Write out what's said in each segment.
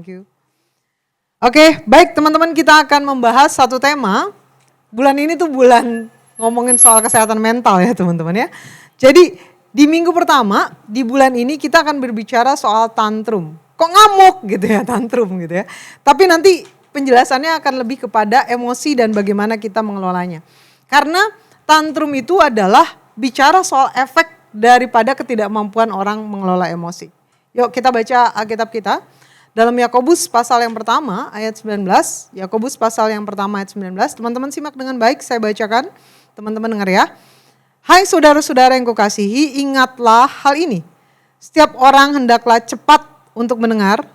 thank you. Oke, baik teman-teman, kita akan membahas satu tema. Bulan ini tuh bulan ngomongin soal kesehatan mental ya teman-teman ya. Jadi di minggu pertama di bulan ini kita akan berbicara soal tantrum. Kok ngamuk gitu ya, tantrum gitu ya. Tapi nanti penjelasannya akan lebih kepada emosi dan bagaimana kita mengelolanya. Karena tantrum itu adalah bicara soal efek daripada ketidakmampuan orang mengelola emosi. Yuk kita baca Alkitab kita. Dalam Yakobus pasal yang pertama ayat 19, Yakobus pasal yang pertama ayat 19, teman-teman simak dengan baik, saya bacakan, teman-teman dengar ya. Hai saudara-saudara yang kukasihi, ingatlah hal ini. Setiap orang hendaklah cepat untuk mendengar,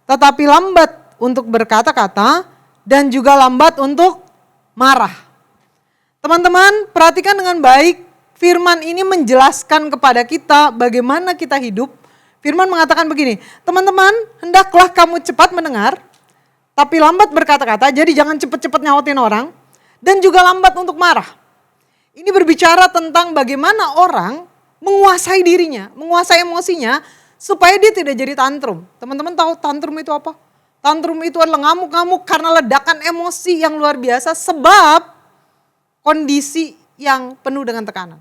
tetapi lambat untuk berkata-kata, dan juga lambat untuk marah. Teman-teman perhatikan dengan baik, firman ini menjelaskan kepada kita bagaimana kita hidup. Firman mengatakan begini, teman-teman hendaklah kamu cepat mendengar, tapi lambat berkata-kata, jadi jangan cepat-cepat nyautin orang, dan juga lambat untuk marah. Ini berbicara tentang bagaimana orang menguasai dirinya, menguasai emosinya, supaya dia tidak jadi tantrum. Teman-teman tahu tantrum itu apa? Tantrum itu adalah ngamuk-ngamuk karena ledakan emosi yang luar biasa sebab kondisi yang penuh dengan tekanan.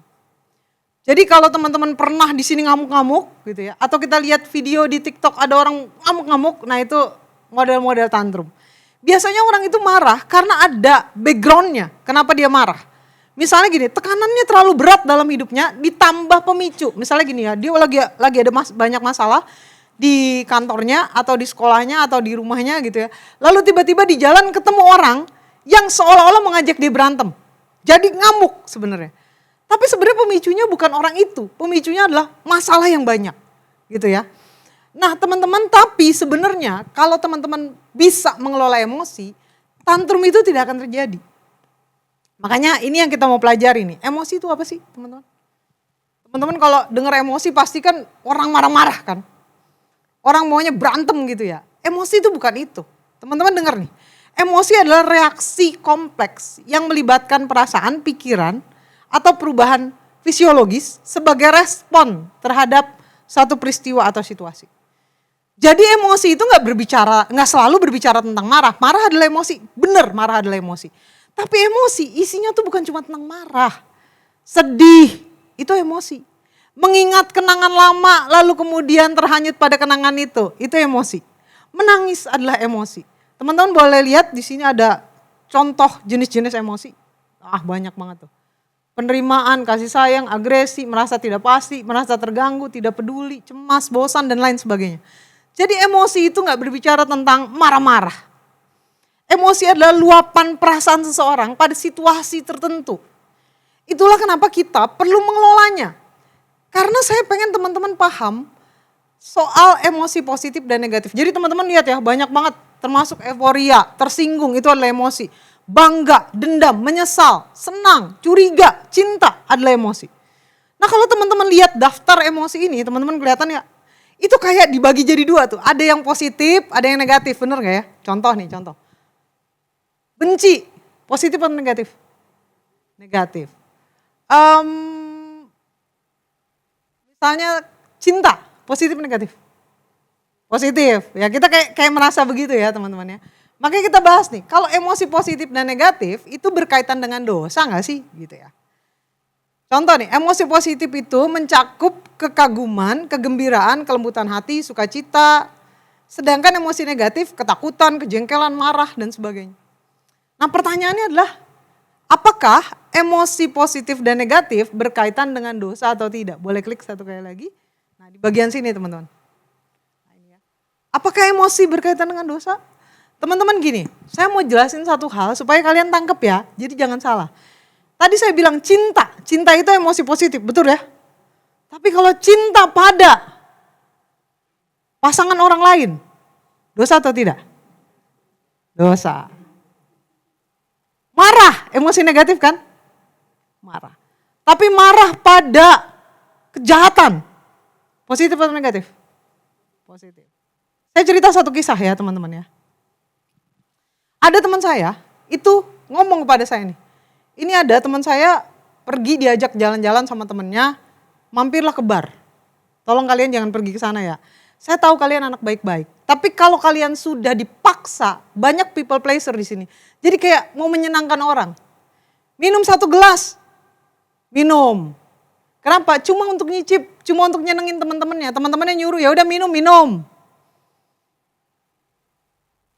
Jadi kalau teman-teman pernah di sini ngamuk-ngamuk gitu ya, atau kita lihat video di TikTok ada orang ngamuk-ngamuk, nah itu model-model tantrum. Biasanya orang itu marah karena ada backgroundnya, kenapa dia marah. Misalnya gini, tekanannya terlalu berat dalam hidupnya ditambah pemicu. Misalnya gini ya, dia lagi ada banyak masalah di kantornya atau di sekolahnya atau di rumahnya gitu ya. Lalu tiba-tiba di jalan ketemu orang yang seolah-olah mengajak dia berantem. Jadi ngamuk sebenarnya. Tapi sebenarnya pemicunya bukan orang itu, pemicunya adalah masalah yang banyak, gitu ya. Nah teman-teman, tapi sebenarnya kalau teman-teman bisa mengelola emosi, tantrum itu tidak akan terjadi. Makanya ini yang kita mau pelajari nih, emosi itu apa sih teman-teman? Teman-teman kalau dengar emosi pasti kan orang marah-marah kan, orang maunya berantem gitu ya. Emosi itu bukan itu, teman-teman dengar nih, emosi adalah reaksi kompleks yang melibatkan perasaan, pikiran, atau perubahan fisiologis sebagai respon terhadap satu peristiwa atau situasi. Jadi emosi itu nggak selalu berbicara tentang marah. Marah adalah emosi, benar marah adalah emosi. Tapi emosi isinya tuh bukan cuma tentang marah. Sedih, itu emosi. Mengingat kenangan lama lalu kemudian terhanyut pada kenangan itu emosi. Menangis adalah emosi. Teman-teman boleh lihat di sini ada contoh jenis-jenis emosi. Banyak banget tuh. Penerimaan, kasih sayang, agresi, merasa tidak pasti, merasa terganggu, tidak peduli, cemas, bosan, dan lain sebagainya. Jadi emosi itu gak berbicara tentang marah-marah. Emosi adalah luapan perasaan seseorang pada situasi tertentu. Itulah kenapa kita perlu mengelolanya. Karena saya pengen teman-teman paham soal emosi positif dan negatif. Jadi teman-teman lihat ya, banyak banget termasuk euforia, tersinggung, itu adalah emosi. Bangga, dendam, menyesal, senang, curiga, cinta adalah emosi. Nah kalau teman-teman lihat daftar emosi ini, teman-teman kelihatan ya, itu kayak dibagi jadi dua tuh. Ada yang positif, ada yang negatif, bener gak ya? Contoh nih, contoh. Benci, positif atau negatif? Negatif. Misalnya cinta, positif atau negatif? Positif, ya kita kayak merasa begitu ya teman-teman ya. Makanya kita bahas nih, kalau emosi positif dan negatif itu berkaitan dengan dosa gak sih gitu ya. Contoh nih, emosi positif itu mencakup kekaguman, kegembiraan, kelembutan hati, sukacita. Sedangkan emosi negatif, ketakutan, kejengkelan, marah dan sebagainya. Nah pertanyaannya adalah, apakah emosi positif dan negatif berkaitan dengan dosa atau tidak? Boleh klik satu kali lagi. Nah di bagian sini teman-teman. Nah, ini ya. Apakah emosi berkaitan dengan dosa? Teman-teman gini, saya mau jelasin satu hal supaya kalian tangkep ya, jadi jangan salah. Tadi saya bilang cinta itu emosi positif, betul ya? Tapi kalau cinta pada pasangan orang lain, dosa atau tidak? Dosa. Marah, emosi negatif kan? Marah. Tapi marah pada kejahatan, positif atau negatif? Positif. Saya cerita satu kisah ya teman-teman ya. Ada teman saya, itu ngomong kepada saya nih. Ini ada teman saya pergi diajak jalan-jalan sama temennya, mampirlah ke bar. Tolong kalian jangan pergi ke sana ya. Saya tahu kalian anak baik-baik. Tapi kalau kalian sudah dipaksa, banyak people pleaser di sini. Jadi kayak mau menyenangkan orang. Minum 1 gelas, minum. Kenapa? Cuma untuk nyicip, cuma untuk nyenengin teman-temannya. Teman-temannya nyuruh, ya udah minum.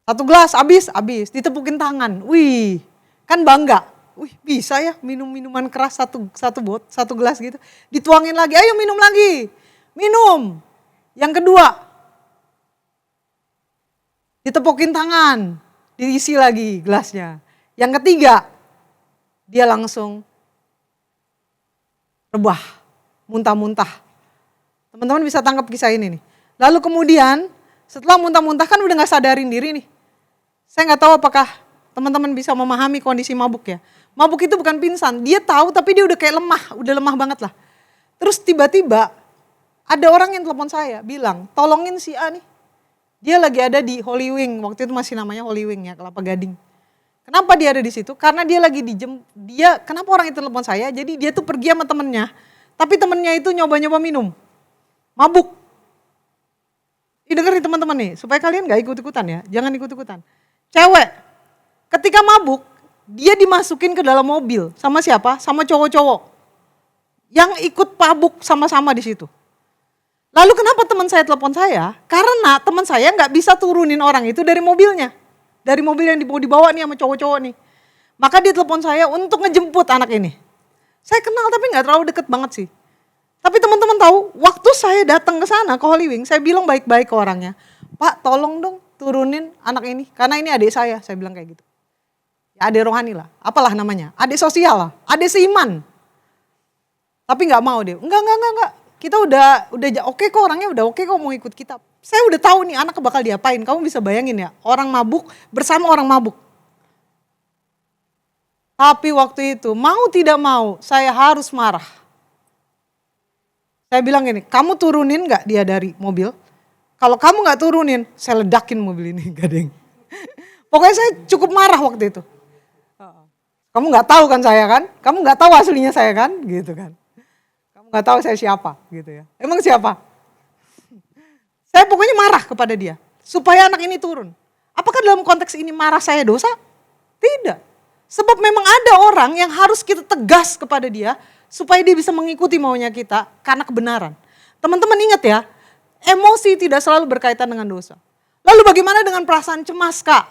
1 gelas, habis, ditepukin tangan. Wih, kan bangga. Wih, bisa ya minum minuman keras satu gelas gitu. Dituangin lagi, ayo minum lagi. Minum. Yang kedua, ditepukin tangan, diisi lagi gelasnya. Yang ketiga, dia langsung rebah, muntah-muntah. Teman-teman bisa tangkap kisah ini nih. Lalu kemudian setelah muntah-muntah kan udah gak sadarin diri nih. Saya gak tahu apakah teman-teman bisa memahami kondisi mabuk ya. Mabuk itu bukan pingsan, dia tahu tapi dia udah kayak udah lemah banget lah. Terus tiba-tiba ada orang yang telepon saya bilang, tolongin si A nih. Dia lagi ada di Holy Wing, waktu itu masih namanya Holy Wing ya, Kelapa Gading. Kenapa dia ada di situ? Karena dia lagi kenapa orang itu telepon saya? Jadi dia tuh pergi sama temennya, tapi temennya itu nyoba-nyoba minum, mabuk. Dengerin teman-teman nih, supaya kalian gak ikut-ikutan ya, jangan ikut-ikutan. Cewek, ketika mabuk, dia dimasukin ke dalam mobil, sama siapa? Sama cowok-cowok, yang ikut mabuk sama-sama di situ. Lalu kenapa teman saya telepon saya? Karena teman saya gak bisa turunin orang itu dari mobilnya. Dari mobil yang dibawa nih sama cowok-cowok nih. Maka dia telepon saya untuk ngejemput anak ini. Saya kenal tapi gak terlalu deket banget sih. Tapi teman-teman tahu, waktu saya datang ke sana ke Holy Wing, saya bilang baik-baik ke orangnya. Pak, tolong dong turunin anak ini, karena ini adik saya bilang kayak gitu. Ya adik rohani lah, apalah namanya, adik sosial lah, adik seiman. Tapi nggak mau dia, enggak. Kita udah oke kok, orangnya udah oke kok mau ikut kita. Saya udah tahu nih anak bakal diapain, kamu bisa bayangin ya, orang mabuk bersama orang mabuk. Tapi waktu itu mau tidak mau saya harus marah. Saya bilang gini, kamu turunin gak dia dari mobil? Kalau kamu gak turunin, saya ledakin mobil ini, gading. Pokoknya saya cukup marah waktu itu. Kamu gak tahu kan saya kan? Kamu gak tahu aslinya saya kan? Gitu kan. Kamu gak tahu saya siapa gitu ya. Emang siapa? Saya pokoknya marah kepada dia. Supaya anak ini turun. Apakah dalam konteks ini marah saya dosa? Tidak. Sebab memang ada orang yang harus kita tegas kepada dia, supaya dia bisa mengikuti maunya kita karena kebenaran. Teman-teman ingat ya, emosi tidak selalu berkaitan dengan dosa. Lalu bagaimana dengan perasaan cemas kak?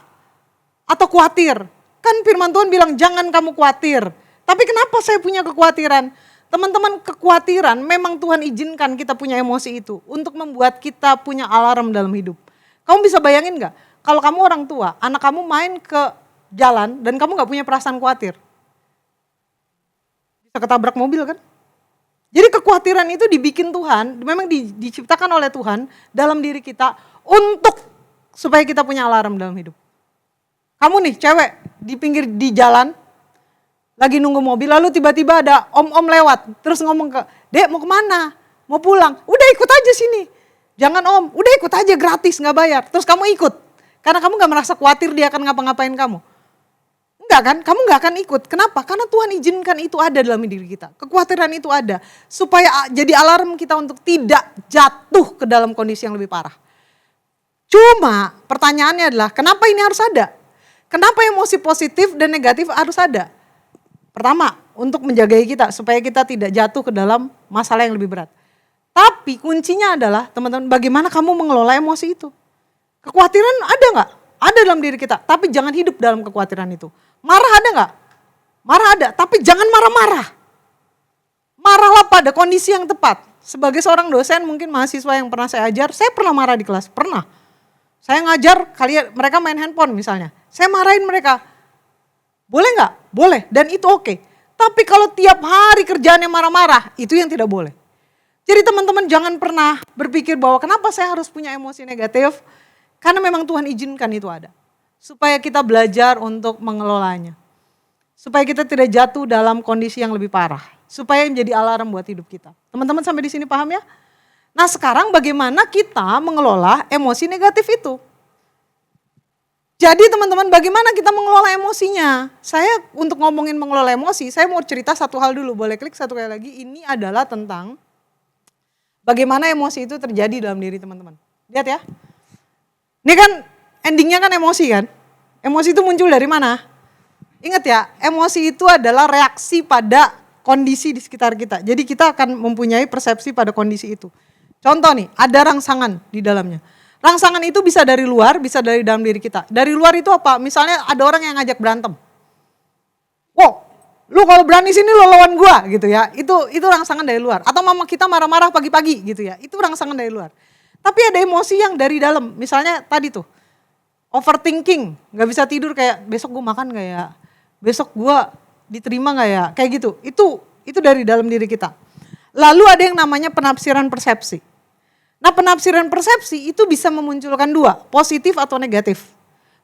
Atau khawatir? Kan firman Tuhan bilang jangan kamu khawatir. Tapi kenapa saya punya kekhawatiran? Teman-teman, kekhawatiran memang Tuhan izinkan kita punya emosi itu untuk membuat kita punya alarm dalam hidup. Kamu bisa bayangin gak? Kalau kamu orang tua, anak kamu main ke jalan dan kamu gak punya perasaan khawatir. Ketabrak mobil kan. Jadi kekhawatiran itu dibikin Tuhan, memang diciptakan oleh Tuhan dalam diri kita untuk supaya kita punya alarm dalam hidup. Kamu nih cewek di jalan, lagi nunggu mobil, lalu tiba-tiba ada om-om lewat, terus ngomong ke, Dek mau kemana? Mau pulang? Udah ikut aja sini. Jangan om, udah ikut aja gratis gak bayar. Terus kamu ikut, karena kamu gak merasa khawatir dia akan ngapa-ngapain kamu. Enggak kan, kamu gak akan ikut. Kenapa? Karena Tuhan izinkan itu ada dalam diri kita. Kekhawatiran itu ada. Supaya jadi alarm kita untuk tidak jatuh ke dalam kondisi yang lebih parah. Cuma pertanyaannya adalah kenapa ini harus ada? Kenapa emosi positif dan negatif harus ada? Pertama, untuk menjaga kita supaya kita tidak jatuh ke dalam masalah yang lebih berat. Tapi kuncinya adalah teman-teman bagaimana kamu mengelola emosi itu. Kekhawatiran ada gak? Ada dalam diri kita, tapi jangan hidup dalam kekhawatiran itu. Marah ada gak? Marah ada, tapi jangan marah-marah. Marahlah pada kondisi yang tepat. Sebagai seorang dosen, mungkin mahasiswa yang pernah saya ajar, saya pernah marah di kelas, pernah. Saya ngajar, mereka main handphone misalnya. Saya marahin mereka. Boleh gak? Boleh, dan itu oke. Tapi kalau tiap hari kerjaannya marah-marah, itu yang tidak boleh. Jadi teman-teman jangan pernah berpikir bahwa kenapa saya harus punya emosi negatif, karena memang Tuhan izinkan itu ada. Supaya kita belajar untuk mengelolanya. Supaya kita tidak jatuh dalam kondisi yang lebih parah. Supaya menjadi alarm buat hidup kita. Teman-teman sampai di sini paham ya? Nah sekarang bagaimana kita mengelola emosi negatif itu? Jadi teman-teman bagaimana kita mengelola emosinya? Saya untuk ngomongin mengelola emosi, saya mau cerita satu hal dulu. Boleh klik satu kali lagi. Ini adalah tentang bagaimana emosi itu terjadi dalam diri teman-teman. Lihat ya. Ini kan endingnya kan emosi kan. Emosi itu muncul dari mana? Ingat ya, emosi itu adalah reaksi pada kondisi di sekitar kita. Jadi kita akan mempunyai persepsi pada kondisi itu. Contoh nih, ada rangsangan di dalamnya. Rangsangan itu bisa dari luar, bisa dari dalam diri kita. Dari luar itu apa? Misalnya ada orang yang ngajak berantem. Wow, lu kalau berani sini lo lawan gua gitu ya. Itu rangsangan dari luar. Atau mama kita marah-marah pagi-pagi gitu ya. Itu rangsangan dari luar. Tapi ada emosi yang dari dalam. Misalnya tadi tuh, overthinking, gak bisa tidur kayak besok gue makan gak ya? Besok gue diterima gak ya? Kayak gitu. Itu dari dalam diri kita. Lalu ada yang namanya penafsiran persepsi. Nah, penafsiran persepsi itu bisa memunculkan dua, positif atau negatif.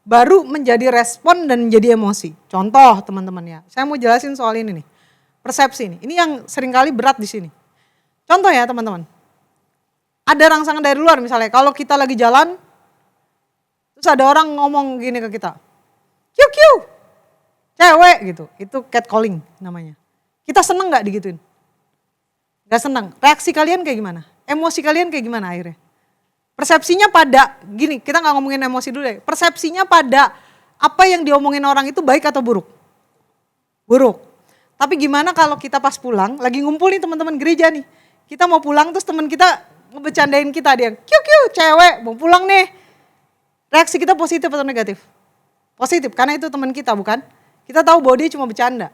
Baru menjadi respon dan menjadi emosi. Contoh teman-teman ya, saya mau jelasin soal ini nih. Persepsi ini yang seringkali berat di sini. Contoh ya teman-teman. Ada rangsangan dari luar misalnya, kalau kita lagi jalan, terus ada orang ngomong gini ke kita. Kiu kiu, cewek gitu, itu catcalling namanya. Kita seneng gak digituin? Gak seneng, reaksi kalian kayak gimana? Emosi kalian kayak gimana akhirnya? Persepsinya pada, gini kita gak ngomongin emosi dulu deh. Persepsinya pada apa yang diomongin orang itu baik atau buruk? Buruk. Tapi gimana kalau kita pas pulang, lagi ngumpul nih teman-teman gereja nih. Kita mau pulang terus teman kita ngebecandain kita, dia kiu kiu cewek mau pulang nih. Reaksi kita positif atau negatif? Positif, karena itu teman kita bukan? Kita tahu bahwa dia cuma bercanda.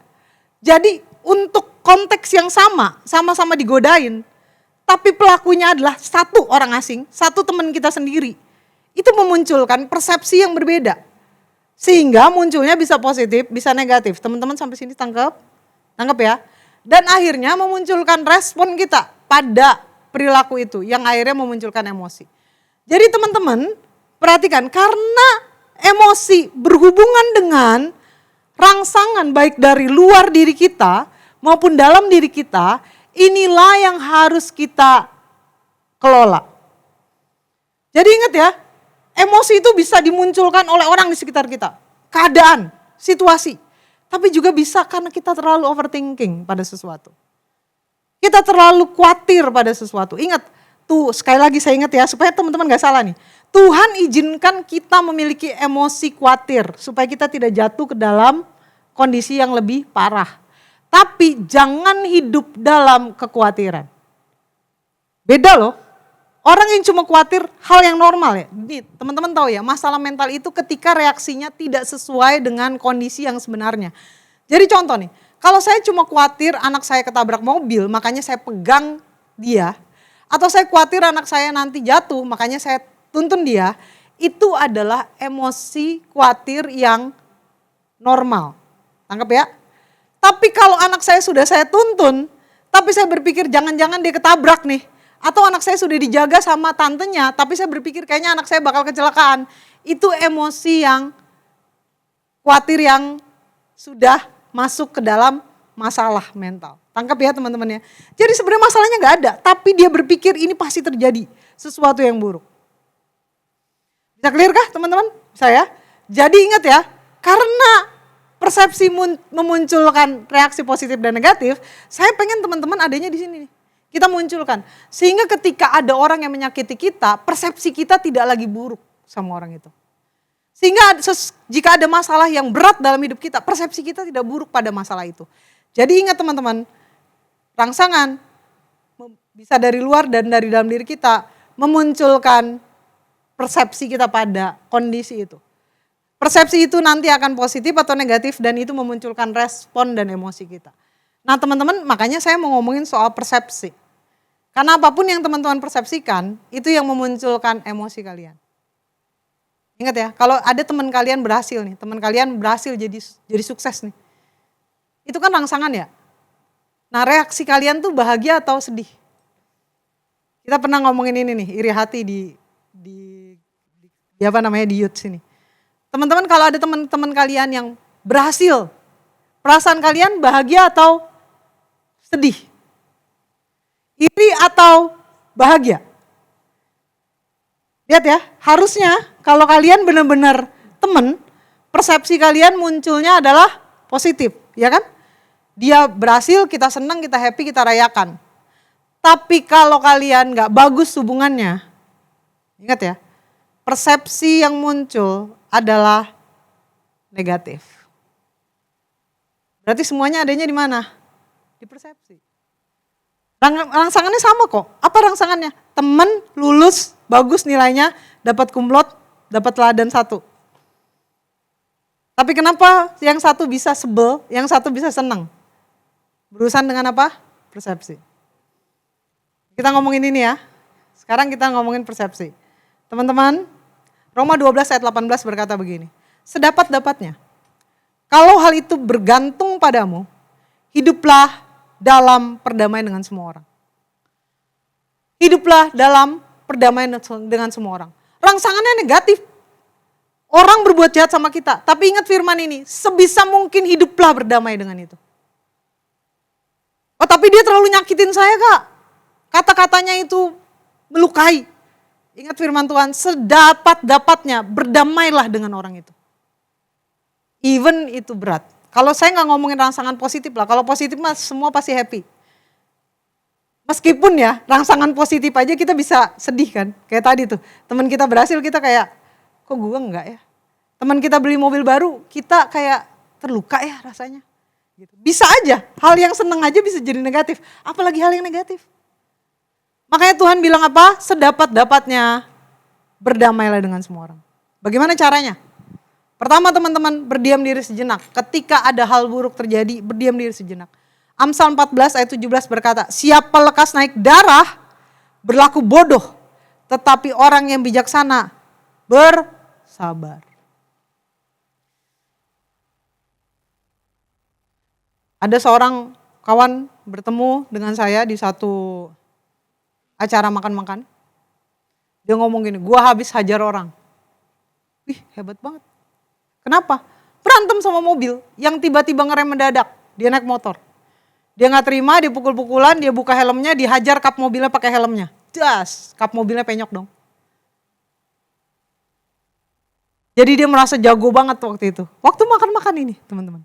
Jadi untuk konteks yang sama-sama digodain. Tapi pelakunya adalah satu orang asing, satu teman kita sendiri. Itu memunculkan persepsi yang berbeda. Sehingga munculnya bisa positif, bisa negatif. Teman-teman sampai sini tangkap ya. Dan akhirnya memunculkan respon kita pada perilaku itu yang akhirnya memunculkan emosi. Jadi teman-teman perhatikan, karena emosi berhubungan dengan rangsangan baik dari luar diri kita maupun dalam diri kita, inilah yang harus kita kelola. Jadi ingat ya, emosi itu bisa dimunculkan oleh orang di sekitar kita. Keadaan, situasi. Tapi juga bisa karena kita terlalu overthinking pada sesuatu. Kita terlalu khawatir pada sesuatu. Ingat, tuh sekali lagi saya ingat ya, supaya teman-teman gak salah nih. Tuhan izinkan kita memiliki emosi khawatir supaya kita tidak jatuh ke dalam kondisi yang lebih parah. Tapi jangan hidup dalam kekhawatiran. Beda loh. Orang yang cuma khawatir hal yang normal ya. Nih, teman-teman tahu ya, masalah mental itu ketika reaksinya tidak sesuai dengan kondisi yang sebenarnya. Jadi contoh nih, kalau saya cuma khawatir anak saya ketabrak mobil, makanya saya pegang dia. Atau saya khawatir anak saya nanti jatuh, makanya saya tuntun dia, itu adalah emosi khawatir yang normal. Tangkap ya? Tapi kalau anak saya sudah saya tuntun, tapi saya berpikir jangan-jangan dia ketabrak nih. Atau anak saya sudah dijaga sama tantenya, tapi saya berpikir kayaknya anak saya bakal kecelakaan. Itu emosi yang khawatir yang sudah masuk ke dalam masalah mental. Tangkap ya teman-teman ya. Jadi sebenarnya masalahnya gak ada, tapi dia berpikir ini pasti terjadi sesuatu yang buruk. Bisa clear kah teman-teman? Saya. Jadi ingat ya, karena persepsi memunculkan reaksi positif dan negatif, saya pengen teman-teman adanya di sini nih. Kita munculkan. Sehingga ketika ada orang yang menyakiti kita, persepsi kita tidak lagi buruk sama orang itu. Sehingga jika ada masalah yang berat dalam hidup kita, persepsi kita tidak buruk pada masalah itu. Jadi ingat teman-teman, rangsangan bisa dari luar dan dari dalam diri kita memunculkan persepsi kita pada kondisi itu. Persepsi itu nanti akan positif atau negatif dan itu memunculkan respon dan emosi kita. Nah teman-teman, makanya saya mau ngomongin soal persepsi. Karena apapun yang teman-teman persepsikan, itu yang memunculkan emosi kalian. Ingat ya, kalau ada teman kalian berhasil nih, teman kalian berhasil jadi sukses nih. Itu kan rangsangan ya. Nah reaksi kalian tuh bahagia atau sedih? Kita pernah ngomongin ini nih, iri hati di apa namanya di youth sini. Teman-teman kalau ada teman-teman kalian yang berhasil, perasaan kalian bahagia atau sedih? Iri atau bahagia? Lihat ya, harusnya kalau kalian benar-benar teman, persepsi kalian munculnya adalah positif, ya kan? Dia berhasil, kita senang, kita happy, kita rayakan. Tapi kalau kalian gak bagus hubungannya, Ingat ya, persepsi yang muncul adalah negatif. Berarti semuanya adanya di mana? Di persepsi. Rangsangannya sama kok. Apa rangsangannya? Temen lulus, bagus nilainya, dapat kumlot, dapat teladan 1. Tapi kenapa yang satu bisa sebel, yang satu bisa senang? Berurusan dengan apa? Persepsi. Kita ngomongin ini ya. Sekarang kita ngomongin persepsi. Teman-teman, Roma 12 ayat 18 berkata begini. Sedapat-dapatnya, kalau hal itu bergantung padamu, hiduplah dalam perdamaian dengan semua orang. Hiduplah dalam perdamaian dengan semua orang. Rangsangannya negatif. Orang berbuat jahat sama kita. Tapi ingat firman ini, sebisa mungkin hiduplah berdamai dengan itu. Oh tapi dia terlalu nyakitin saya kak. Kata-katanya itu melukai. Ingat firman Tuhan, sedapat-dapatnya berdamailah dengan orang itu. Even itu berat. Kalau saya nggak ngomongin rangsangan positif lah, kalau positif mah semua pasti happy. Meskipun ya rangsangan positif aja kita bisa sedih kan. Kayak tadi tuh, teman kita berhasil kita kayak, kok gue enggak ya. Teman kita beli mobil baru, kita kayak terluka ya rasanya. Gitu. Bisa aja, hal yang seneng aja bisa jadi negatif. Apalagi hal yang negatif. Makanya Tuhan bilang apa? Sedapat-dapatnya berdamailah dengan semua orang. Bagaimana caranya? Pertama teman-teman, berdiam diri sejenak. Ketika ada hal buruk terjadi, berdiam diri sejenak. Amsal 14 ayat 17 berkata, siapa lekas naik darah, berlaku bodoh. Tetapi orang yang bijaksana, bersabar. Ada seorang kawan bertemu dengan saya di satu acara makan-makan. Dia ngomong gini, gua habis hajar orang. Wih hebat banget. Kenapa? Berantem sama mobil yang tiba-tiba ngerem mendadak. Dia naik motor. Dia gak terima, dia pukul-pukulan, dia buka helmnya, dihajar kap mobilnya pakai helmnya. Das, kap mobilnya penyok dong. Jadi dia merasa jago banget waktu itu. Waktu makan-makan ini teman-teman.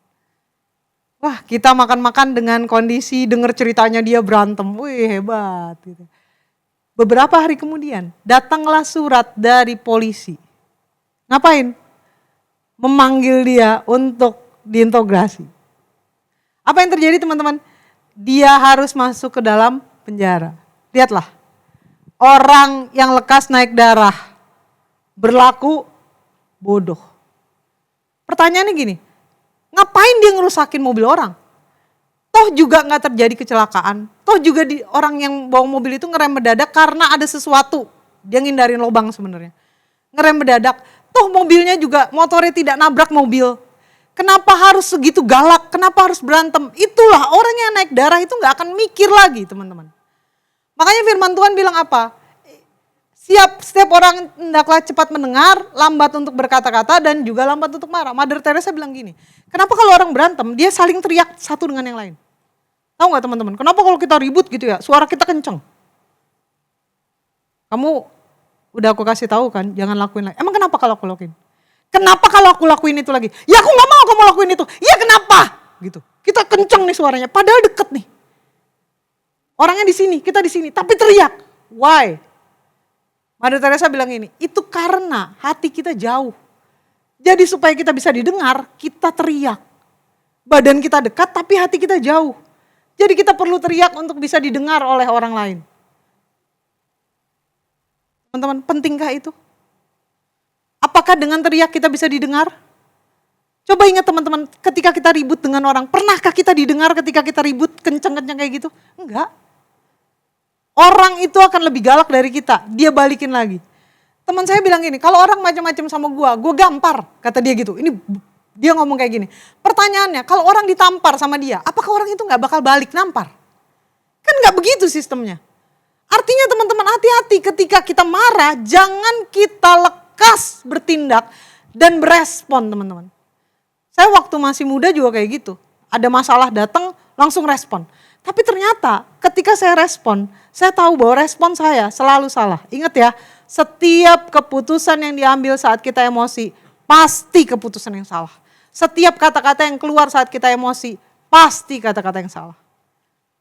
Wah kita makan-makan dengan kondisi denger ceritanya dia berantem. Wih hebat gitu. Beberapa hari kemudian datanglah surat dari polisi. Ngapain? Memanggil dia untuk diintegrasi. Apa yang terjadi teman-teman? Dia harus masuk ke dalam penjara. Lihatlah. Orang yang lekas naik darah berlaku bodoh. Pertanyaannya gini. Ngapain dia ngerusakin mobil orang? Toh juga gak terjadi kecelakaan. Toh juga orang yang bawa mobil itu ngerem mendadak karena ada sesuatu. Dia ngindarin lubang sebenarnya. Ngerem mendadak. Toh mobilnya juga motornya tidak nabrak mobil. Kenapa harus segitu galak? Kenapa harus berantem? Itulah orang yang naik darah itu gak akan mikir lagi teman-teman. Makanya firman Tuhan bilang apa? Setiap orang hendaklah cepat mendengar, lambat untuk berkata-kata dan juga lambat untuk marah. Mother Teresa bilang gini, kenapa kalau orang berantem dia saling teriak satu dengan yang lain? Tahu gak teman-teman? Kenapa kalau kita ribut gitu ya, suara kita kenceng? Kamu udah aku kasih tahu kan, jangan lakuin lagi. Emang kenapa kalau aku lakuin? Kenapa kalau aku lakuin itu lagi? Ya aku gak mau kamu lakuin itu. Ya kenapa? Gitu. Kita kenceng nih suaranya, padahal deket nih. Orangnya di sini, kita di sini, tapi teriak. Why? Mother Teresa bilang ini, itu karena hati kita jauh. Jadi supaya kita bisa didengar, kita teriak. Badan kita dekat tapi hati kita jauh. Jadi kita perlu teriak untuk bisa didengar oleh orang lain. Teman-teman, pentingkah itu? Apakah dengan teriak kita bisa didengar? Coba ingat teman-teman, ketika kita ribut dengan orang, pernahkah kita didengar ketika kita ribut kenceng-kenceng kayak gitu? Enggak. Orang itu akan lebih galak dari kita, dia balikin lagi. Teman saya bilang gini, kalau orang macam-macam sama gue gampar, kata dia gitu. Ini dia ngomong kayak gini. Pertanyaannya, kalau orang ditampar sama dia, apakah orang itu gak bakal balik nampar? Kan gak begitu sistemnya. Artinya teman-teman hati-hati ketika kita marah, jangan kita lekas bertindak dan berespon teman-teman. Saya waktu masih muda juga kayak gitu. Ada masalah datang langsung respon. Tapi ternyata ketika saya respon, saya tahu bahwa respon saya selalu salah. Ingat ya, setiap keputusan yang diambil saat kita emosi, pasti keputusan yang salah. Setiap kata-kata yang keluar saat kita emosi, pasti kata-kata yang salah.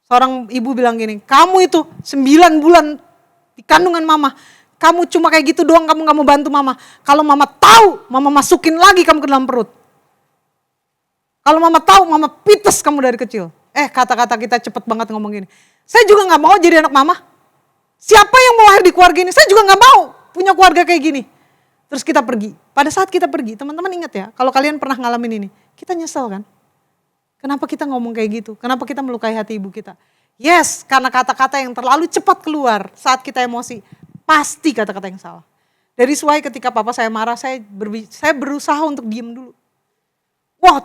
Seorang ibu bilang gini, kamu itu 9 bulan di kandungan mama, Kamu cuma kayak gitu doang, kamu gak mau bantu mama. Kalau mama tahu, mama masukin lagi kamu ke dalam perut. Kalau mama tahu, mama pites kamu dari kecil. Kata-kata kita cepet banget ngomong gini. Saya juga gak mau jadi anak mama. Siapa yang mau lahir di keluarga ini? Saya juga gak mau punya keluarga kayak gini. Terus kita pergi. Pada saat kita pergi, teman-teman ingat ya, kalau kalian pernah ngalamin ini, kita nyesel kan? Kenapa kita ngomong kayak gitu? Kenapa kita melukai hati ibu kita? Yes, karena kata-kata yang terlalu cepat keluar saat kita emosi. Pasti kata-kata yang salah. Dari why ketika papa saya marah, saya berusaha untuk diem dulu. Wah,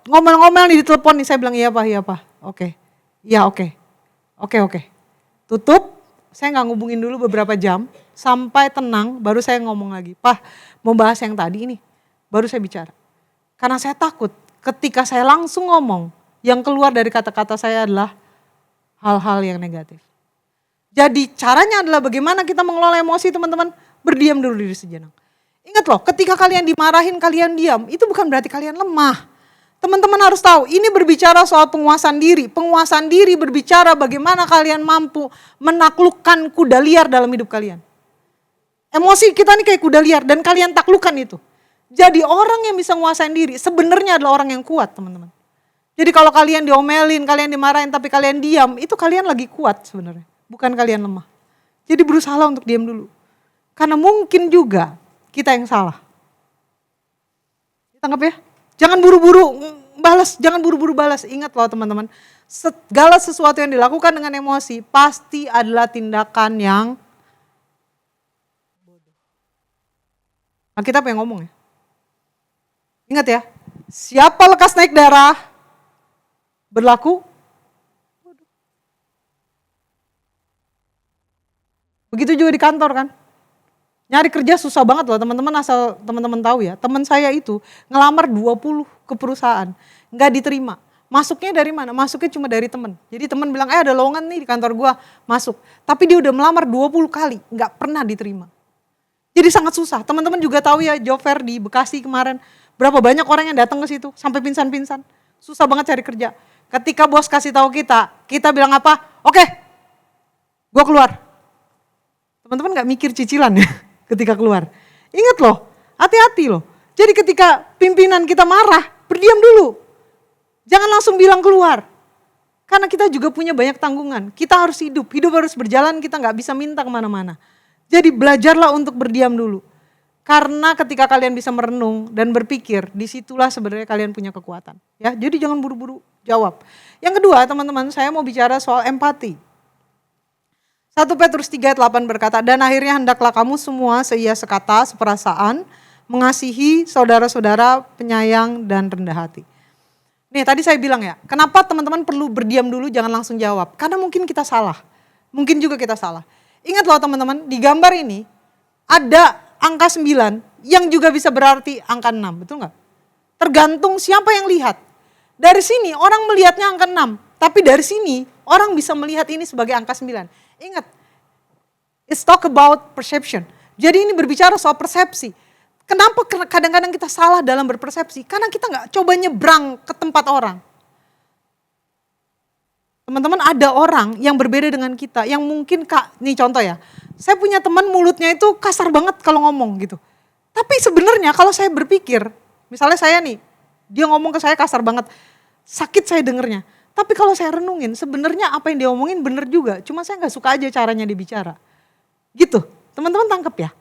ngomel-ngomel nih di telepon nih, saya bilang iya pak, oke. Iya oke. Tutup, saya gak ngubungin dulu beberapa jam, sampai tenang, baru saya ngomong lagi. Pak, mau bahas yang tadi ini, baru saya bicara. Karena saya takut, ketika saya langsung ngomong, yang keluar dari kata-kata saya adalah hal-hal yang negatif. Jadi caranya adalah bagaimana kita mengelola emosi teman-teman, berdiam dulu diri sejenak. Ingat loh, ketika kalian dimarahin, kalian diam, itu bukan berarti kalian lemah. Teman-teman harus tahu, ini berbicara soal penguasaan diri. Penguasaan diri berbicara bagaimana kalian mampu menaklukkan kuda liar dalam hidup kalian. Emosi kita nih kayak kuda liar dan kalian taklukkan itu. Jadi orang yang bisa menguasai diri sebenarnya adalah orang yang kuat teman-teman. Jadi kalau kalian diomelin, kalian dimarahin tapi kalian diam, itu kalian lagi kuat sebenarnya. Bukan kalian lemah. Jadi berusaha untuk diam dulu. Karena mungkin juga kita yang salah. Tangkap ya? Jangan buru-buru balas, jangan buru-buru balas. Ingat loh teman-teman, segala sesuatu yang dilakukan dengan emosi pasti adalah tindakan yang bodoh. Alkitab yang ngomong ya. Ingat ya, siapa lekas naik darah, berlaku bodoh. Begitu juga di kantor kan. Nyari kerja susah banget loh teman-teman, asal teman-teman tahu ya. Teman saya itu ngelamar 20 ke perusahaan, nggak diterima. Masuknya dari mana? Masuknya cuma dari teman. Jadi teman bilang, ada lowongan nih di kantor gua, masuk. Tapi dia udah melamar 20 kali, nggak pernah diterima. Jadi sangat susah. Teman-teman juga tahu ya, job fair di Bekasi kemarin, berapa banyak orang yang datang ke situ, sampai pingsan-pingsan. Susah banget cari kerja. Ketika bos kasih tahu kita bilang apa? Oke, gua keluar. Teman-teman nggak mikir cicilan ya? Ketika keluar. Ingat loh, hati-hati loh. Jadi ketika pimpinan kita marah, berdiam dulu. Jangan langsung bilang keluar. Karena kita juga punya banyak tanggungan. Kita harus hidup harus berjalan, kita gak bisa minta kemana-mana. Jadi belajarlah untuk berdiam dulu. Karena ketika kalian bisa merenung dan berpikir, disitulah sebenarnya kalian punya kekuatan. Ya, jadi jangan buru-buru jawab. Yang kedua teman-teman, saya mau bicara soal empati. 1 Petrus 3 ayat 8 berkata, dan akhirnya hendaklah kamu semua seia sekata, seperasaan, mengasihi saudara-saudara, penyayang dan rendah hati. Nih tadi saya bilang ya, kenapa teman-teman perlu berdiam dulu jangan langsung jawab? Karena mungkin kita salah, mungkin juga kita salah. Ingat loh teman-teman, di gambar ini ada angka 9 yang juga bisa berarti angka 6, betul gak? Tergantung siapa yang lihat. Dari sini orang melihatnya angka 6, tapi dari sini orang bisa melihat ini sebagai angka 9. Ingat, it's talk about perception. Jadi ini berbicara soal persepsi. Kenapa kadang-kadang kita salah dalam berpersepsi? Karena kita gak coba nyebrang ke tempat orang. Teman-teman, ada orang yang berbeda dengan kita, yang mungkin nih contoh ya, saya punya teman mulutnya itu kasar banget kalau ngomong gitu. Tapi sebenarnya kalau saya berpikir, misalnya saya nih, dia ngomong ke saya kasar banget, sakit saya dengernya. Tapi kalau saya renungin, sebenarnya apa yang dia omongin bener juga. Cuma saya gak suka aja caranya dia bicara. Gitu, teman-teman tangkep ya.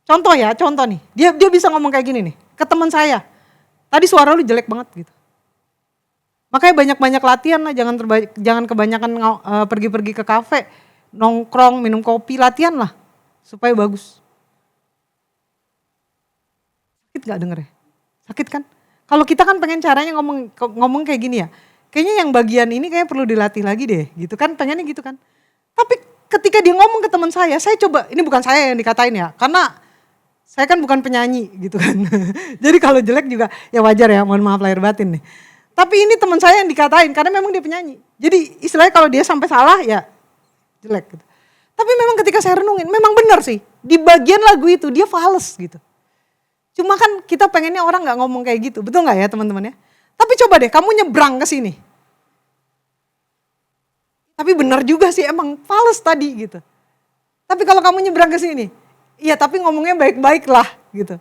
Contoh nih, dia bisa ngomong kayak gini nih, ke teman saya. Tadi suara lu jelek banget gitu. Makanya banyak-banyak latihan lah, jangan kebanyakan pergi-pergi ke kafe, nongkrong, minum kopi, latihan lah. Supaya bagus. Sakit gak dengernya? Sakit kan? Kalau kita kan pengen caranya ngomong kayak gini ya. Kayaknya yang bagian ini kayaknya perlu dilatih lagi deh gitu kan, pengennya gitu kan. Tapi ketika dia ngomong ke teman saya coba, ini bukan saya yang dikatain ya, karena saya kan bukan penyanyi gitu kan. Jadi kalau jelek juga ya wajar ya, mohon maaf lahir batin nih. Tapi ini teman saya yang dikatain karena memang dia penyanyi. Jadi istilahnya kalau dia sampai salah ya jelek gitu. Tapi memang ketika saya renungin, memang benar sih, di bagian lagu itu dia fales gitu. Cuma kan kita pengennya orang gak ngomong kayak gitu, betul gak ya teman-teman ya? Tapi coba deh kamu nyebrang ke sini. Tapi benar juga sih emang fales tadi gitu. Tapi kalau kamu nyebrang ke sini, Iya tapi ngomongnya baik-baik lah gitu.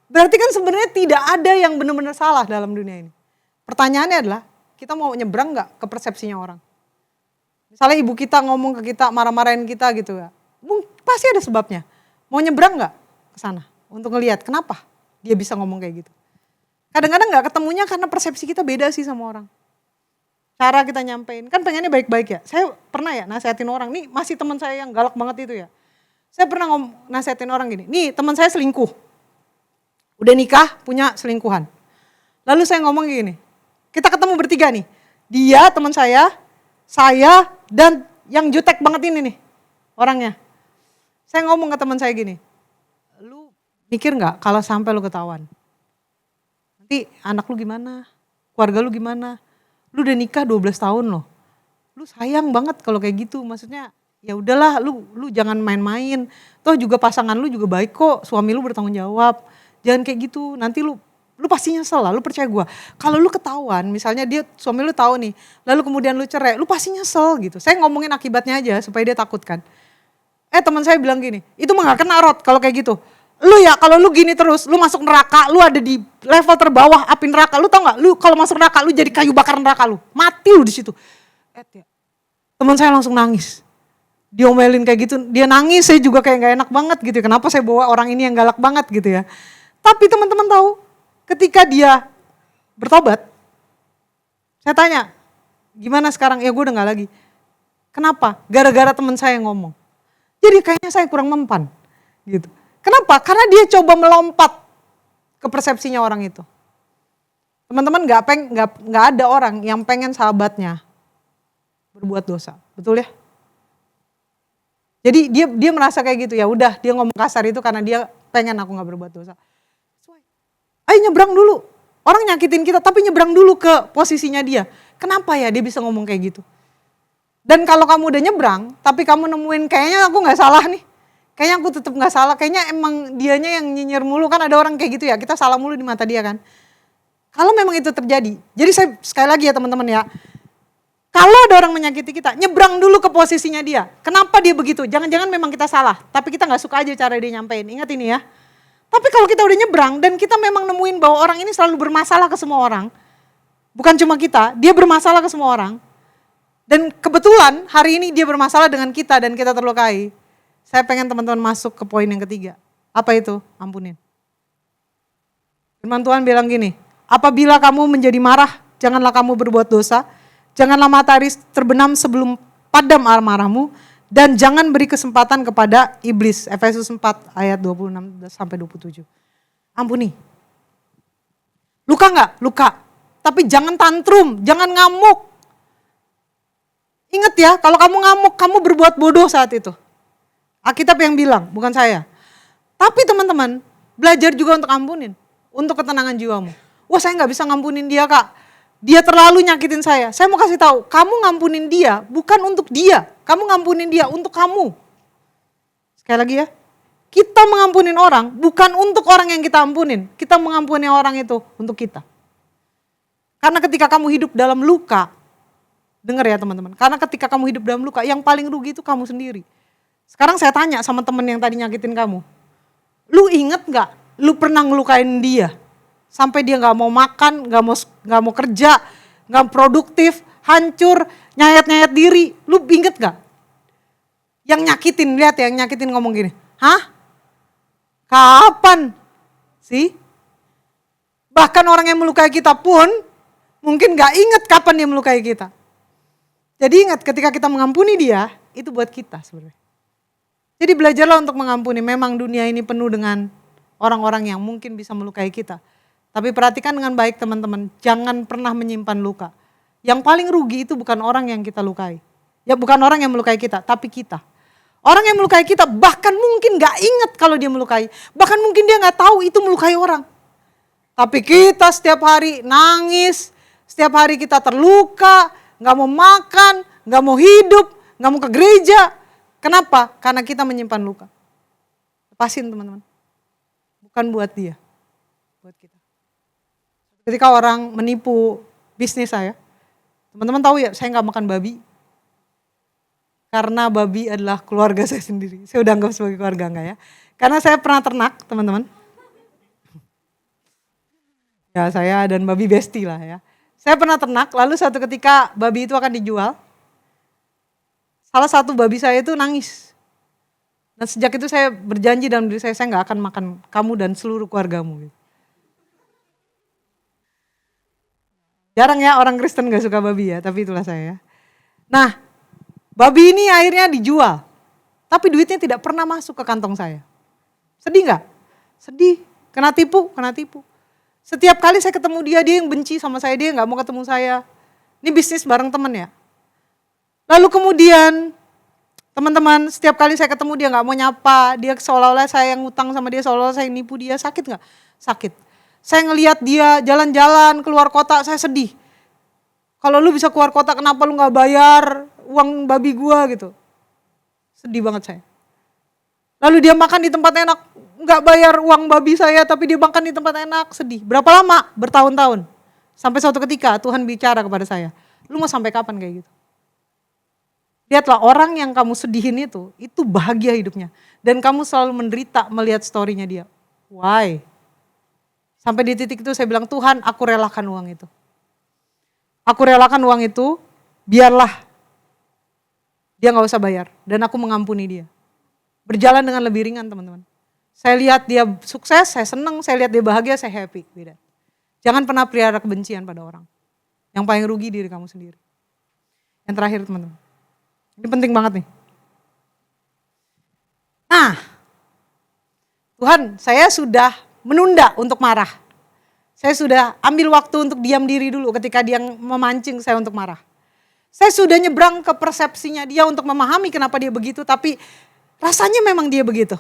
Berarti kan sebenarnya tidak ada yang benar-benar salah dalam dunia ini. Pertanyaannya adalah kita mau nyebrang gak ke persepsinya orang? Misalnya ibu kita ngomong ke kita, marah-marahin kita gitu ya. Pasti ada sebabnya. Mau nyebrang gak ke sana? Untuk ngelihat kenapa dia bisa ngomong kayak gitu. Kadang-kadang gak ketemunya karena persepsi kita beda sih sama orang. Cara kita nyampein, kan pengennya baik-baik ya. Saya pernah ya nasihatin orang, nih masih teman saya yang galak banget itu ya. Saya pernah nasihatin orang gini, nih teman saya selingkuh. Udah nikah, punya selingkuhan. Lalu saya ngomong gini, kita ketemu bertiga nih. Dia, teman saya, dan yang jutek banget ini nih orangnya. Saya ngomong ke teman saya gini, lu mikir gak kalau sampai lu ketahuan? Nanti anak lu gimana? Keluarga lu gimana? Lu udah nikah 12 tahun loh. Lu sayang banget kalau kayak gitu. Maksudnya ya udahlah lu jangan main-main. Toh juga pasangan lu juga baik kok. Suami lu bertanggung jawab. Jangan kayak gitu. Nanti lu pasti nyesel lah. Lu percaya gue. Kalau lu ketahuan misalnya suami lu tahu nih. Lalu kemudian lu cerai. Lu pasti nyesel gitu. Saya ngomongin akibatnya aja supaya dia takut kan. Teman saya bilang gini. Itu mah gak kena Rod kalau kayak gitu. Lu ya kalau lu gini terus, lu masuk neraka, lu ada di level terbawah api neraka. Lu tau gak, lu kalau masuk neraka lu jadi kayu bakar neraka lu. Mati lu di situ. Teman saya langsung nangis. Diomelin kayak gitu, dia nangis, saya juga kayak gak enak banget gitu. Kenapa saya bawa orang ini yang galak banget gitu ya. Tapi teman-teman tahu, ketika dia bertobat, saya tanya, gimana sekarang? Ya gue udah gak lagi. Kenapa? Gara-gara teman saya yang ngomong. Jadi kayaknya saya kurang mempan gitu. Kenapa? Karena dia coba melompat ke persepsinya orang itu. Teman-teman nggak ada orang yang pengen sahabatnya berbuat dosa, betul ya? Jadi dia merasa kayak gitu, ya udah dia ngomong kasar itu karena dia pengen aku nggak berbuat dosa. Ayo nyebrang dulu, orang nyakitin kita tapi nyebrang dulu ke posisinya dia. Kenapa ya dia bisa ngomong kayak gitu? Dan kalau kamu udah nyebrang, tapi kamu nemuin kayaknya aku nggak salah nih. Kayaknya aku tetap gak salah, kayaknya emang dianya yang nyinyir mulu, kan ada orang kayak gitu ya, kita salah mulu di mata dia kan. Kalau memang itu terjadi, jadi saya sekali lagi ya teman-teman ya, kalau ada orang menyakiti kita, nyebrang dulu ke posisinya dia. Kenapa dia begitu? Jangan-jangan memang kita salah, tapi kita gak suka aja cara dia nyampein, ingat ini ya. Tapi kalau kita udah nyebrang dan kita memang nemuin bahwa orang ini selalu bermasalah ke semua orang, bukan cuma kita, dia bermasalah ke semua orang. Dan kebetulan hari ini dia bermasalah dengan kita dan kita terlukai. Saya pengen teman-teman masuk ke poin yang ketiga. Apa itu? Ampunin. Firman Tuhan bilang gini, apabila kamu menjadi marah, janganlah kamu berbuat dosa, janganlah matahari terbenam sebelum padam amarahmu, dan jangan beri kesempatan kepada iblis. Efesus 4 ayat 26 sampai 27. Ampuni. Luka gak? Luka. Tapi jangan tantrum, jangan ngamuk. Ingat ya, kalau kamu ngamuk, kamu berbuat bodoh saat itu. Alkitab yang bilang, bukan saya. Tapi teman-teman, belajar juga untuk ampunin. Untuk ketenangan jiwamu. Wah saya gak bisa ngampunin dia kak. Dia terlalu nyakitin saya. Saya mau kasih tahu, kamu ngampunin dia bukan untuk dia. Kamu ngampunin dia untuk kamu. Sekali lagi ya. Kita mengampunin orang bukan untuk orang yang kita ampunin. Kita mengampuni orang itu untuk kita. Karena ketika kamu hidup dalam luka, dengar ya teman-teman. Karena ketika kamu hidup dalam luka, yang paling rugi itu kamu sendiri. Sekarang saya tanya sama temen yang tadi nyakitin kamu. Lu inget gak? Lu pernah ngelukain dia? Sampai dia gak mau makan, gak mau kerja, gak produktif, hancur, nyayat-nyayat diri. Lu inget gak? Yang nyakitin, lihat ya, yang nyakitin ngomong gini. Hah? Kapan? Sih? Bahkan orang yang melukai kita pun mungkin gak inget kapan dia melukai kita. Jadi ingat ketika kita mengampuni dia, itu buat kita sebenarnya. Jadi belajarlah untuk mengampuni. Memang dunia ini penuh dengan orang-orang yang mungkin bisa melukai kita. Tapi perhatikan dengan baik teman-teman, jangan pernah menyimpan luka. Yang paling rugi itu bukan orang yang kita lukai. Ya bukan orang yang melukai kita, tapi kita. Orang yang melukai kita bahkan mungkin gak ingat kalau dia melukai. Bahkan mungkin dia gak tahu itu melukai orang. Tapi kita setiap hari nangis, setiap hari kita terluka, gak mau makan, gak mau hidup, gak mau ke gereja. Kenapa? Karena kita menyimpan luka. Lepasin teman-teman. Bukan buat dia, buat kita. Ketika orang menipu bisnis saya, teman-teman tahu ya saya gak makan babi. karena babi adalah keluarga saya sendiri. Saya udah anggap sebagai keluarga enggak ya. Karena saya pernah ternak teman-teman. Ya saya dan babi besti lah ya. Saya pernah ternak, lalu suatu ketika babi itu akan dijual. Salah satu babi saya itu nangis. Dan sejak itu saya berjanji dalam diri saya nggak akan makan kamu dan seluruh keluargamu. Jarang ya orang Kristen gak suka babi ya, tapi itulah saya ya. Nah, babi ini akhirnya dijual. Tapi duitnya tidak pernah masuk ke kantong saya. Sedih gak? Sedih, kena tipu, kena tipu. Setiap kali saya ketemu dia yang benci sama saya, dia gak mau ketemu saya. Ini bisnis bareng teman ya. Lalu kemudian teman-teman setiap kali saya ketemu dia gak mau nyapa, dia seolah-olah saya yang ngutang sama dia, seolah-olah saya yang nipu dia, sakit gak? Sakit. Saya ngelihat dia jalan-jalan keluar kota, saya sedih. Kalau lu bisa keluar kota kenapa lu gak bayar uang babi gua gitu. Sedih banget saya. Lalu dia makan di tempat enak, gak bayar uang babi saya tapi dia makan di tempat enak, sedih. Berapa lama? Bertahun-tahun. Sampai suatu ketika Tuhan bicara kepada saya, lu mau sampai kapan kayak gitu? Lihatlah orang yang kamu sedihin itu bahagia hidupnya. Dan kamu selalu menderita melihat story-nya dia. Why? Sampai di titik itu saya bilang, Tuhan aku relakan uang itu. Aku relakan uang itu, biarlah dia gak usah bayar. Dan aku mengampuni dia. Berjalan dengan lebih ringan teman-teman. Saya lihat dia sukses, saya senang, saya lihat dia bahagia, saya happy. Beda. Jangan pernah pelihara kebencian pada orang. Yang paling rugi diri kamu sendiri. Yang terakhir teman-teman. Ini penting banget nih. Nah, Tuhan saya sudah menunda untuk marah. Saya sudah ambil waktu untuk diam diri dulu ketika dia memancing saya untuk marah. Saya sudah nyebrang ke persepsinya dia untuk memahami kenapa dia begitu, tapi rasanya memang dia begitu.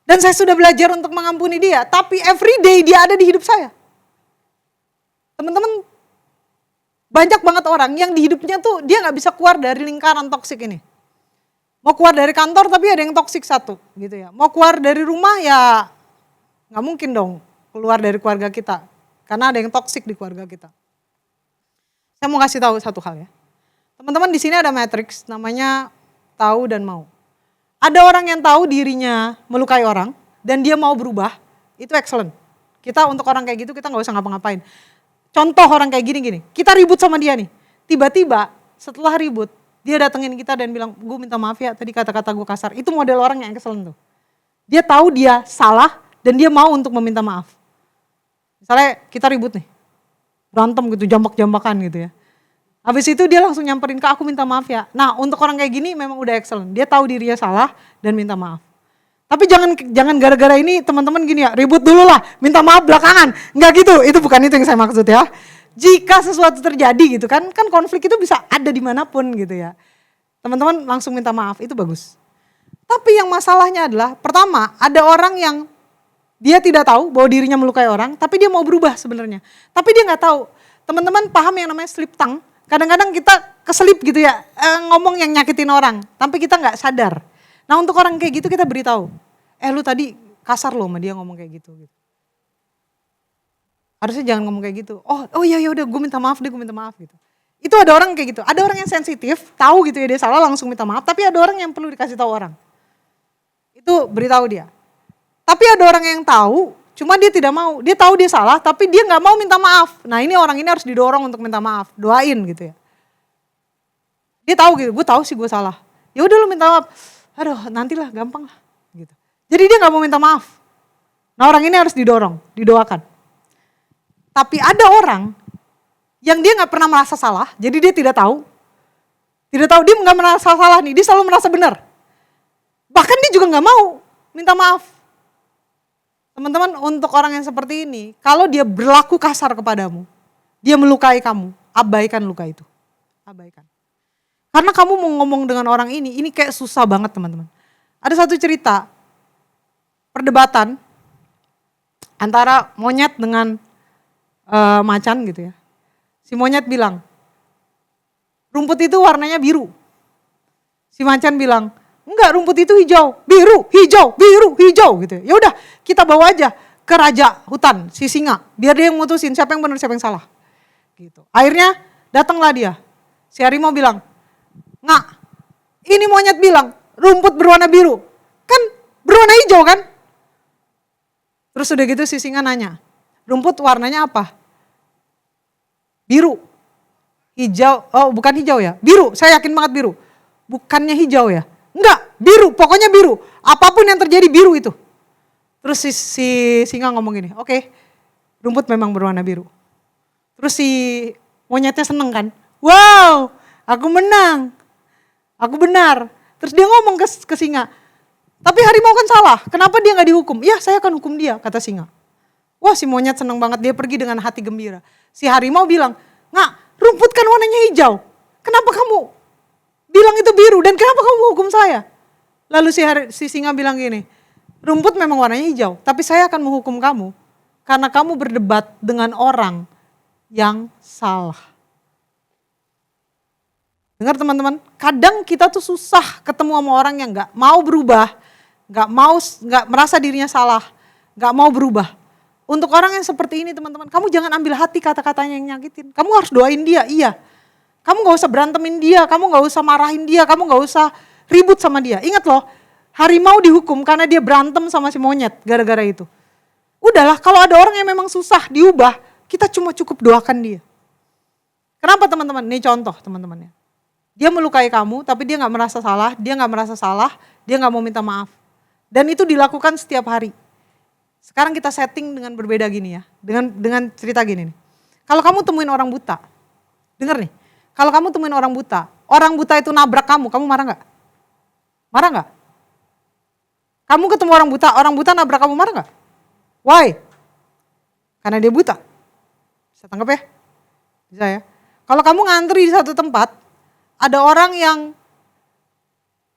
Dan saya sudah belajar untuk mengampuni dia, tapi everyday dia ada di hidup saya. Teman-teman, banyak banget orang yang di hidupnya tuh dia gak bisa keluar dari lingkaran toksik ini. Mau keluar dari kantor tapi ada yang toksik satu gitu ya. Mau keluar dari rumah ya gak mungkin dong keluar dari keluarga kita. Karena ada yang toksik di keluarga kita. Saya mau kasih tahu satu hal ya. Teman-teman di sini ada matriks namanya tahu dan mau. Ada orang yang tahu dirinya melukai orang dan dia mau berubah, itu excellent. Kita untuk orang kayak gitu kita gak usah ngapa-ngapain. Contoh orang kayak gini-gini, kita ribut sama dia nih. Tiba-tiba setelah ribut, dia datengin kita dan bilang, gue minta maaf ya tadi kata-kata gue kasar. Itu model orang yang excellent tuh. Dia tahu dia salah dan dia mau untuk meminta maaf. Misalnya kita ribut nih, berantem gitu, jambak-jambakan gitu ya. Habis itu dia langsung nyamperin ke aku minta maaf ya. Nah untuk orang kayak gini memang udah excellent. Dia tahu dirinya salah dan minta maaf. Tapi jangan gara-gara ini teman-teman gini ya, ribut dulu lah, minta maaf belakangan. Enggak gitu, itu bukan itu yang saya maksud ya. Jika sesuatu terjadi gitu kan konflik itu bisa ada dimanapun gitu ya. Teman-teman langsung minta maaf, itu bagus. Tapi yang masalahnya adalah, pertama ada orang yang dia tidak tahu bahwa dirinya melukai orang, tapi dia mau berubah sebenarnya. Tapi dia gak tahu. Teman-teman paham yang namanya slip tongue? Kadang-kadang kita keselip gitu ya, ngomong yang nyakitin orang, tapi kita gak sadar. Nah untuk orang kayak gitu kita beritahu, lu tadi kasar loh sama dia ngomong kayak gitu. Harusnya jangan ngomong kayak gitu. Oh iya udah gue minta maaf deh, gue minta maaf gitu. Itu ada orang kayak gitu, ada orang yang sensitif, tahu gitu ya dia salah langsung minta maaf, tapi ada orang yang perlu dikasih tahu orang. Itu beritahu dia. Tapi ada orang yang tahu, cuma dia tidak mau, dia tahu dia salah tapi dia gak mau minta maaf. Nah ini orang ini harus didorong untuk minta maaf, doain gitu ya. Dia tahu gitu, gue tahu sih gue salah. Ya udah lu minta maaf. Aduh nantilah gampang lah gitu. Jadi dia gak mau minta maaf. Nah orang ini harus didorong, didoakan. Tapi ada orang yang dia gak pernah merasa salah, jadi dia tidak tahu. Tidak tahu, dia gak merasa salah nih, dia selalu merasa benar. Bahkan dia juga gak mau minta maaf. Teman-teman untuk orang yang seperti ini, kalau dia berlaku kasar kepadamu, dia melukai kamu, abaikan luka itu. Abaikan. Karena kamu mau ngomong dengan orang ini kayak susah banget teman-teman. Ada satu cerita, perdebatan antara monyet dengan macan gitu ya. Si monyet bilang, rumput itu warnanya biru. Si macan bilang, enggak rumput itu hijau, biru, hijau, biru, hijau gitu. Ya udah kita bawa aja ke raja hutan, si singa. Biar dia yang mutusin siapa yang benar siapa yang salah. Gitu. Akhirnya datanglah dia. Si harimau bilang, Nggak, Ini monyet bilang, rumput berwarna biru. Kan berwarna hijau kan? Terus udah gitu si singa nanya, rumput warnanya apa? Biru. Hijau, oh bukan hijau ya, biru, saya yakin banget biru. Bukannya hijau ya? Enggak, biru, pokoknya biru. Apapun yang terjadi biru itu. Terus si singa ngomong gini, oke, rumput memang berwarna biru. Terus si monyetnya seneng kan, wow, aku menang, aku benar. Terus dia ngomong ke singa, tapi harimau kan salah, kenapa dia gak dihukum? Ya saya akan hukum dia, kata singa. Wah si monyet seneng banget, dia pergi dengan hati gembira. Si harimau bilang, rumput kan warnanya hijau, kenapa kamu bilang itu biru dan kenapa kamu hukum saya? Lalu si singa bilang gini, rumput memang warnanya hijau, tapi saya akan menghukum kamu karena kamu berdebat dengan orang yang salah. Dengar teman-teman, kadang kita tuh susah ketemu sama orang yang gak mau berubah, gak merasa dirinya salah, gak mau berubah. Untuk orang yang seperti ini teman-teman, kamu jangan ambil hati kata-katanya yang nyakitin. Kamu harus doain dia, iya. Kamu gak usah berantemin dia, kamu gak usah marahin dia, kamu gak usah ribut sama dia. Ingat loh, harimau dihukum karena dia berantem sama si monyet gara-gara itu. Udahlah, kalau ada orang yang memang susah diubah, kita cuma cukup doakan dia. Kenapa teman-teman? Ini contoh teman-temannya. Dia melukai kamu tapi dia gak merasa salah, dia gak mau minta maaf. Dan itu dilakukan setiap hari. Sekarang kita setting dengan berbeda gini ya, dengan cerita gini nih. Kalau kamu temuin orang buta, denger nih, kalau kamu temuin orang buta itu nabrak kamu marah gak? Marah gak? Kamu ketemu orang buta nabrak kamu marah gak? Why? Karena dia buta. Bisa tangkap ya? Bisa ya? Kalau kamu ngantri di satu tempat, ada orang yang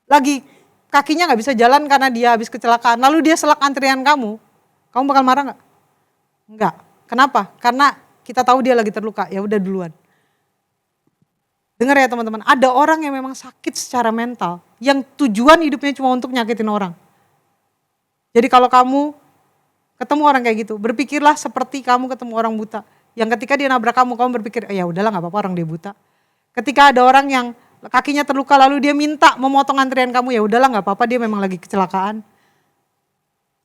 lagi kakinya gak bisa jalan karena dia habis kecelakaan, lalu dia selak antrian kamu bakal marah gak? Enggak. Kenapa? Karena kita tahu dia lagi terluka, ya udah duluan. Dengar ya teman-teman, ada orang yang memang sakit secara mental, yang tujuan hidupnya cuma untuk nyakitin orang. Jadi kalau kamu ketemu orang kayak gitu, berpikirlah seperti kamu ketemu orang buta. Yang ketika dia nabrak kamu berpikir, ya udahlah gak apa-apa orang dia buta. Ketika ada orang yang kakinya terluka lalu dia minta memotong antrian kamu, ya udahlah gak apa-apa dia memang lagi kecelakaan.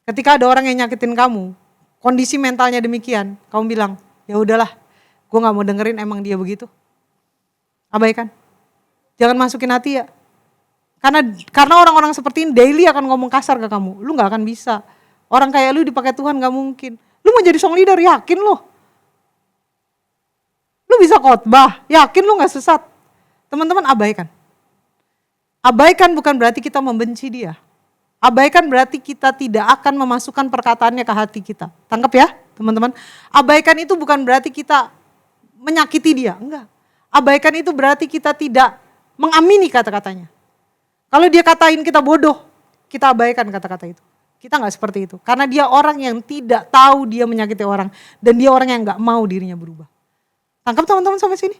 Ketika ada orang yang nyakitin kamu, kondisi mentalnya demikian, kamu bilang, ya udahlah, gue gak mau dengerin emang dia begitu. Abaikan. Jangan masukin hati ya. Karena orang-orang seperti ini daily akan ngomong kasar ke kamu, lu gak akan bisa. Orang kayak lu dipakai Tuhan gak mungkin. Lu mau jadi song leader, yakin lu? Lu bisa khotbah, yakin lu gak sesat? Teman-teman abaikan. Abaikan bukan berarti kita membenci dia. Abaikan berarti kita tidak akan memasukkan perkataannya ke hati kita. Tangkap ya teman-teman. Abaikan itu bukan berarti kita menyakiti dia, enggak. Abaikan itu berarti kita tidak mengamini kata-katanya. Kalau dia katain kita bodoh, kita abaikan kata-kata itu. Kita gak seperti itu. Karena dia orang yang tidak tahu dia menyakiti orang. Dan dia orang yang gak mau dirinya berubah. Tangkap teman-teman sampai sini.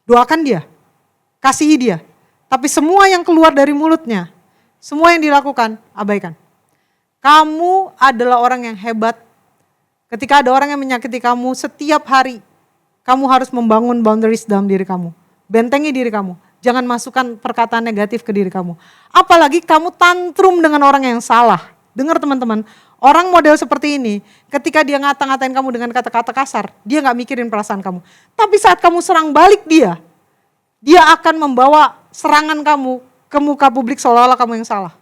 Doakan dia. Kasihi dia. Tapi semua yang keluar dari mulutnya, semua yang dilakukan, abaikan. Kamu adalah orang yang hebat. Ketika ada orang yang menyakiti kamu setiap hari, kamu harus membangun boundaries dalam diri kamu. Bentengi diri kamu. Jangan masukkan perkataan negatif ke diri kamu. Apalagi kamu tantrum dengan orang yang salah. Dengar teman-teman, orang model seperti ini, ketika dia ngata-ngatain kamu dengan kata-kata kasar, dia gak mikirin perasaan kamu. Tapi saat kamu serang balik dia akan membawa serangan kamu ke muka publik seolah-olah kamu yang salah.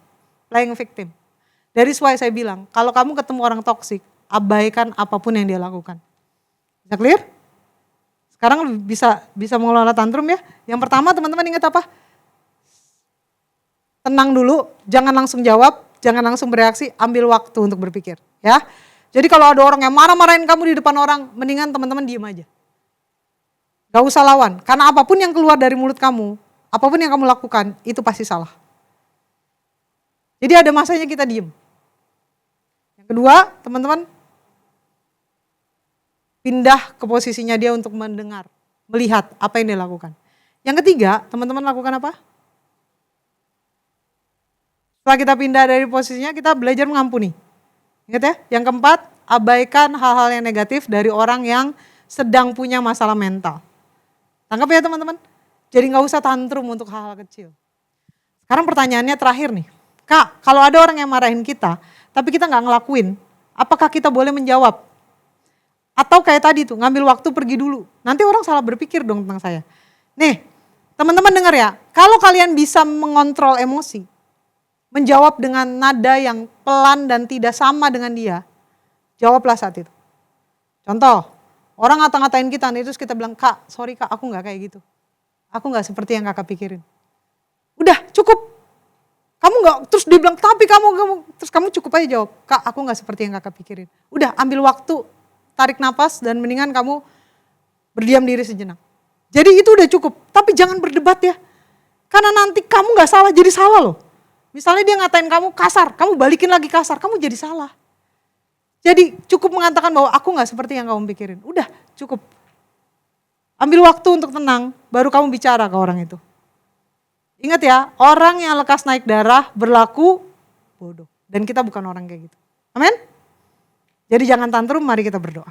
Playing victim. Dari why saya bilang, kalau kamu ketemu orang toksik, abaikan apapun yang dia lakukan. Bisa clear? Sekarang bisa mengelola tantrum ya. Yang pertama teman-teman ingat apa? Tenang dulu, jangan langsung jawab, jangan langsung bereaksi, ambil waktu untuk berpikir. Ya. Jadi kalau ada orang yang marah-marahin kamu di depan orang, mendingan teman-teman diem aja. Gak usah lawan, karena apapun yang keluar dari mulut kamu, apapun yang kamu lakukan, itu pasti salah. Jadi ada masanya kita diem. Yang kedua, teman-teman, pindah ke posisinya dia untuk mendengar, melihat apa yang dia lakukan. Yang ketiga, teman-teman lakukan apa? Setelah kita pindah dari posisinya, kita belajar mengampuni. Ingat ya, yang keempat, abaikan hal-hal yang negatif dari orang yang sedang punya masalah mental. Tangkap ya teman-teman? Jadi gak usah tantrum untuk hal-hal kecil. Sekarang pertanyaannya terakhir nih. Kak, kalau ada orang yang marahin kita, tapi kita gak ngelakuin, apakah kita boleh menjawab? Atau kayak tadi tuh, ngambil waktu pergi dulu. Nanti orang salah berpikir dong tentang saya. Nih, teman-teman dengar ya, kalau kalian bisa mengontrol emosi, menjawab dengan nada yang pelan dan tidak sama dengan dia, jawablah saat itu. Contoh, orang ngata-ngatain kita, terus kita bilang, Kak, sorry Kak, aku gak kayak gitu. Aku gak seperti yang kakak pikirin. Udah, cukup. Kamu gak, terus dia bilang, tapi terus kamu cukup aja jawab, Kak, aku gak seperti yang kakak pikirin. Udah, ambil waktu, tarik napas, dan mendingan kamu berdiam diri sejenak. Jadi itu udah cukup, tapi jangan berdebat ya. Karena nanti kamu gak salah, jadi salah loh. Misalnya dia ngatain kamu kasar, kamu balikin lagi kasar, kamu jadi salah. Jadi cukup mengatakan bahwa aku gak seperti yang kamu pikirin. Udah, cukup. Ambil waktu untuk tenang, baru kamu bicara ke orang itu. Ingat ya, orang yang lekas naik darah berlaku bodoh. Dan kita bukan orang kayak gitu. Amin? Jadi jangan tantrum, mari kita berdoa.